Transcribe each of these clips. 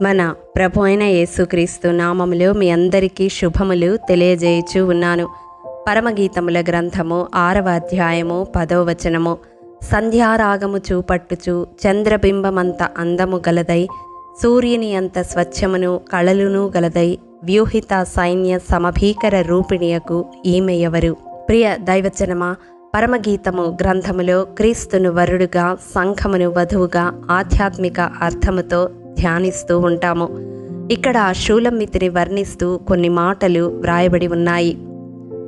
మన ప్రభు అయిన యేసుక్రీస్తు నామములో మీ అందరికీ శుభములు తెలియజేయుచు ఉన్నాను. పరమగీతముల గ్రంథము 6వ అధ్యాయము 10వ వచనము. సంధ్యారాగము చూపట్టుచు చంద్రబింబమంత అందము గలదై, సూర్యుని అంత స్వచ్ఛమును కళలును గలదై, వ్యూహిత సైన్య సమభీకర రూపిణియకు ఈమె ఎవరు? ప్రియ దైవజనమా, పరమగీతము గ్రంథములో క్రీస్తును వరుడుగా, సంఘమును వధువుగా ఆధ్యాత్మిక అర్థముతో ధ్యానిస్తూ ఉంటాము. ఇక్కడ షూలమ్మితిని వర్ణిస్తూ కొన్ని మాటలు వ్రాయబడి ఉన్నాయి.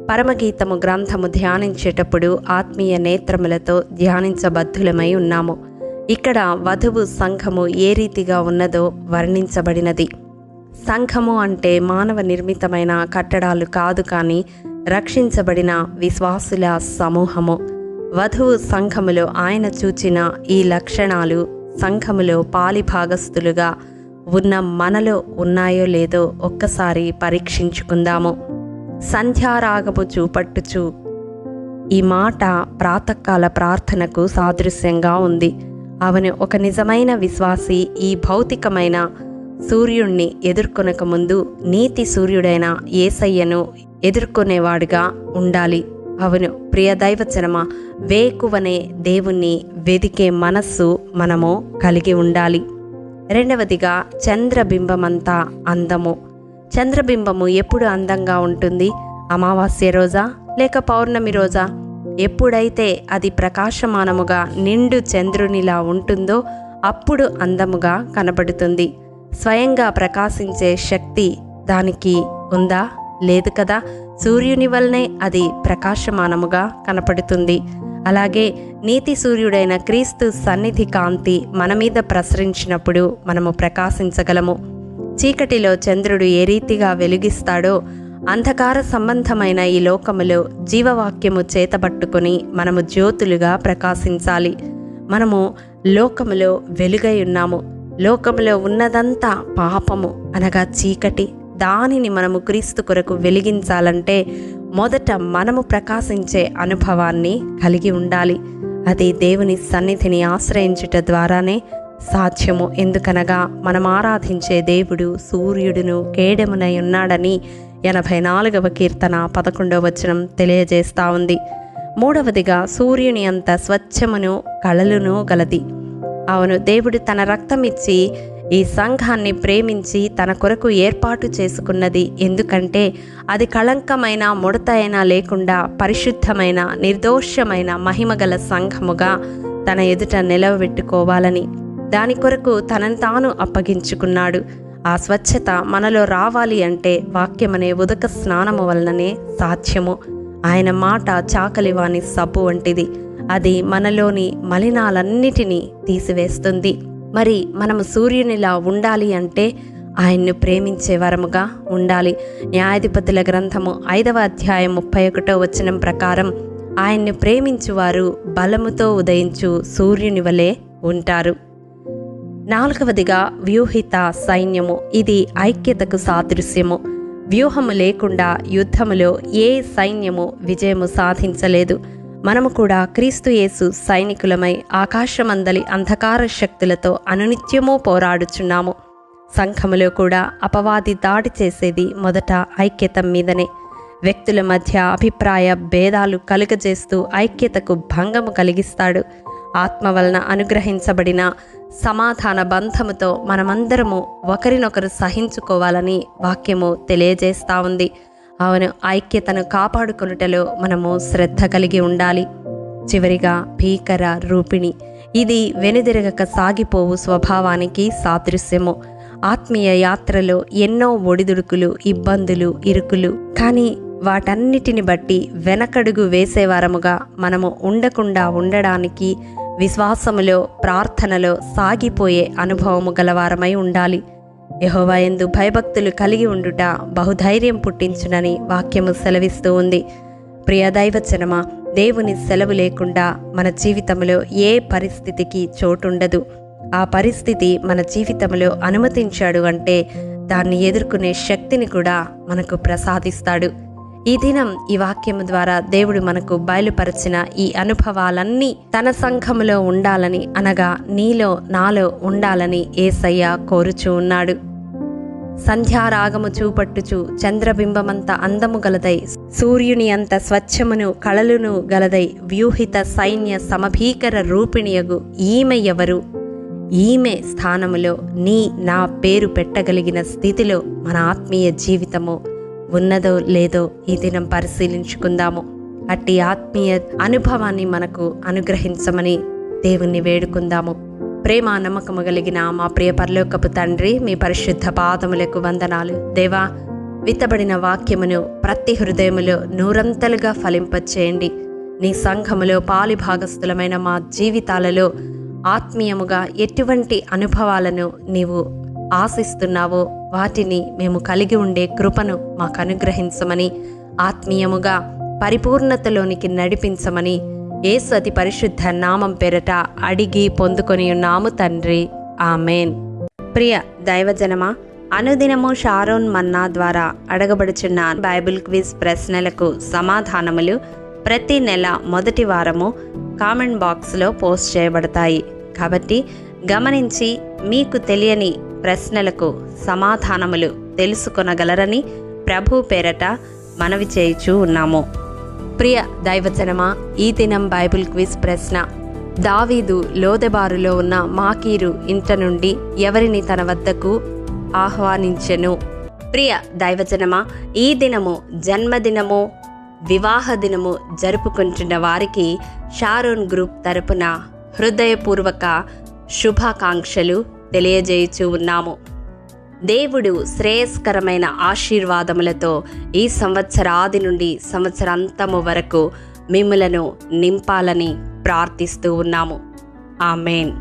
పరమగీతము గ్రంథము ధ్యానించేటప్పుడు ఆత్మీయ నేత్రములతో ధ్యానించబద్ధులమై ఉన్నాము. ఇక్కడ వధువు సంఘము ఏ రీతిగా ఉన్నదో వర్ణించబడినది. సంఘము అంటే మానవ నిర్మితమైన కట్టడాలు కాదు, కానీ రక్షించబడిన విశ్వాసుల సమూహము. వధువు సంఘములో ఆయన చూచిన ఈ లక్షణాలు సంఘములో పాలిభాగస్థులుగా ఉన్న మనలో ఉన్నాయో లేదో ఒక్కసారి పరీక్షించుకుందాము. సంధ్యారాగము చూపట్టుచు ఈ మాట ప్రాతకాల ప్రార్థనకు సాదృశ్యంగా ఉంది. అవను ఒక నిజమైన విశ్వాసి ఈ భౌతికమైన సూర్యుణ్ణి ఎదుర్కొనక ముందు నీతి సూర్యుడైన యేసయ్యను ఎదుర్కొనేవాడుగా ఉండాలి. అవును ప్రియ దైవజనమా, వేకువనే దేవుణ్ణి వెదికే మనస్సు మనము కలిగి ఉండాలి. రెండవదిగా, చంద్రబింబమంతా అందము. చంద్రబింబము ఎప్పుడు అందంగా ఉంటుంది? అమావాస్య రోజా లేక పౌర్ణమి రోజా? ఎప్పుడైతే అది ప్రకాశమానముగా నిండు చంద్రునిలా ఉంటుందో అప్పుడు అందముగా కనబడుతుంది. స్వయంగా ప్రకాశించే శక్తి దానికి ఉందా? లేదు కదా. సూర్యుని వల్లనే అది ప్రకాశమానముగా కనపడుతుంది. అలాగే నీతి సూర్యుడైన క్రీస్తు సన్నిధి కాంతి మన మీద ప్రసరించినప్పుడు మనము ప్రకాశించగలము. చీకటిలో చంద్రుడు ఏ రీతిగా వెలుగిస్తాడో అంధకార సంబంధమైన ఈ లోకములో జీవవాక్యము చేతబట్టుకొని మనము జ్యోతులుగా ప్రకాశించాలి. మనము లోకములో వెలుగై ఉన్నాము. లోకములో ఉన్నదంతా పాపము అనగా చీకటి. దానిని మనము క్రీస్తు కొరకు వెలిగించాలంటే మొదట మనము ప్రకాశించే అనుభవాన్ని కలిగి ఉండాలి. అది దేవుని సన్నిధిని ఆశ్రయించుట ద్వారానే సాధ్యము. ఎందుకనగా మనం ఆరాధించే దేవుడు సూర్యుడును కేడెమునై ఉన్నాడని 84వ కీర్తన 11వ వచనం తెలియజేస్తూ ఉంది. మూడవదిగా, సూర్యుని అంత స్వచ్ఛమును కళలును గలది. అవును, దేవుడు తన రక్తమిచ్చి ఈ సంఘాన్ని ప్రేమించి తన కొరకు ఏర్పాటు చేసుకున్నది. ఎందుకంటే అది కళంకమైన, ముడత అయినా లేకుండా పరిశుద్ధమైన, నిర్దోషమైన, మహిమగల సంఘముగా తన ఎదుట నిలవబెట్టుకోవాలని దాని కొరకు తనను తాను అప్పగించుకున్నాడు. ఆ స్వచ్ఛత మనలో రావాలి అంటే వాక్యమనే ఉదక స్నానము వలననే సాధ్యము. ఆయన మాట చాకలివాని సబ్బు వంటిది. అది మనలోని మలినాలన్నిటినీ తీసివేస్తుంది. మరి మనము సూర్యునిలా ఉండాలి అంటే ఆయన్ను ప్రేమించే వరముగా ఉండాలి. న్యాయాధిపతుల గ్రంథము 5వ అధ్యాయం 31వ వచనం ప్రకారం ఆయన్ను ప్రేమించువారు బలముతో ఉదయించు సూర్యుని వలె ఉంటారు. నాలుగవదిగా, వ్యూహిత సైన్యము. ఇది ఐక్యతకు సాదృశ్యము. వ్యూహము లేకుండా యుద్ధములో ఏ సైన్యము విజయము సాధించలేదు. మనము కూడా క్రీస్తు యేసు సైనికులమై ఆకాశమందలి అంధకార శక్తులతో అనునిత్యము పోరాడుచున్నాము. సంఘములో కూడా అపవాది దాడి చేసేది మొదట ఐక్యత మీదనే. వ్యక్తుల మధ్య అభిప్రాయ భేదాలు కలుగజేస్తూ ఐక్యతకు భంగము కలిగిస్తాడు. ఆత్మ వలన అనుగ్రహించబడిన సమాధాన బంధముతో మనమందరము ఒకరినొకరు సహించుకోవాలని వాక్యము తెలియజేస్తూ ఉంది. అవును, ఐక్యతను కాపాడుకొనుటలో మనము శ్రద్ధ కలిగి ఉండాలి. చివరిగా, భీకర రూపిణి. ఇది వెనుదిరగక సాగిపోవు స్వభావానికి సాదృశ్యము. ఆత్మీయ యాత్రలో ఎన్నో ఒడిదుడుకులు, ఇబ్బందులు, ఇరుకులు, కానీ వాటన్నిటిని బట్టి వెనకడుగు వేసేవారముగా మనము ఉండకుండా ఉండడానికి విశ్వాసములో, ప్రార్థనలో సాగిపోయే అనుభవము గలవారమై ఉండాలి. యెహోవా యందు భయభక్తులు కలిగి ఉండుట బహుధైర్యం పుట్టించునని వాక్యము సెలవిస్తూ ఉంది. ప్రియ దైవజనమా, దేవుని సెలవు లేకుండా మన జీవితంలో ఏ పరిస్థితికి చోటుండదు. ఆ పరిస్థితి మన జీవితంలో అనుమతించాడు అంటే దాన్ని ఎదుర్కొనే శక్తిని కూడా మనకు ప్రసాదిస్తాడు. ఈ దినం ఈ వాక్యము ద్వారా దేవుడు మనకు బయలుపరిచిన ఈ అనుభవాలన్నీ తన సంఘములో ఉండాలని, అనగా నీలో నాలో ఉండాలని యేసయ్య కోరుచూ ఉన్నాడు. సంధ్యారాగము చూపట్టుచు చంద్రబింబమంత అందము గలదై, సూర్యుని అంత స్వచ్ఛమును కళలును గలదై, వ్యూహిత సైన్య సమభీకర రూపిణియగు ఈమె ఎవరు? ఈమె స్థానములో నా పేరు పెట్టగలిగిన స్థితిలో మన ఆత్మీయ జీవితము ఉన్నదో లేదో ఈ దినం పరిశీలించుకుందాము. అట్టి ఆత్మీయ అనుభవాన్ని మనకు అనుగ్రహించమని దేవుణ్ణి వేడుకుందాము. ప్రేమ నమ్మకము కలిగిన మా ప్రియ పరలోకపు తండ్రి, మీ పరిశుద్ధ పాదములకు వందనాలు. దేవా, విత్తబడిన వాక్యమును ప్రతి హృదయములో నూరంతలుగా ఫలింపచేయండి. నీ సంఘములో పాలిభాగస్థులమైన మా జీవితాలలో ఆత్మీయముగా ఎటువంటి అనుభవాలను నీవు ఆశిస్తున్నావో వాటిని మేము కలిగి ఉండే కృపను మాకు అనుగ్రహించమని, ఆత్మీయముగా పరిపూర్ణతలోనికి నడిపించమని యేసు అతి పరిశుద్ధ నామం పేరట అడిగి పొందుకొని ఉన్నాము తండ్రి. ఆమెన్. ప్రియ దైవజనమా, అనుదినము షారోన్ మన్నా ద్వారా అడగబడుచున్న బైబిల్ క్విజ్ ప్రశ్నలకు సమాధానములు ప్రతి నెల మొదటి వారము కామెంట్ బాక్స్లో పోస్ట్ చేయబడతాయి. కాబట్టి గమనించి మీకు తెలియని ప్రశ్నలకు సమాధానములు తెలుసుకొనగలరని ప్రభు పేరట మనవి చేయుచూ ఉన్నాము. ప్రియ దైవజనమా, ఈ దినం బైబిల్ క్విజ్ ప్రశ్న: దావీదు లోదెబారులో ఉన్న మాకీరు ఇంట నుండి ఎవరిని తన వద్దకు ఆహ్వానించెను? ప్రియ దైవజనమా, ఈ దినము జన్మదినము, వివాహ దినము జరుపుకుంటున్న వారికి షారోన్ గ్రూప్ తరపున హృదయపూర్వక శుభాకాంక్షలు తెలియజేయుచూ ఉన్నాము. దేవుడు శ్రేయస్కరమైన ఆశీర్వాదములతో ఈ సంవత్సరాది నుండి సంవత్సరాంతము వరకు మిమ్ములను నింపాలని ప్రార్థిస్తూ ఉన్నాము. ఆమేన్.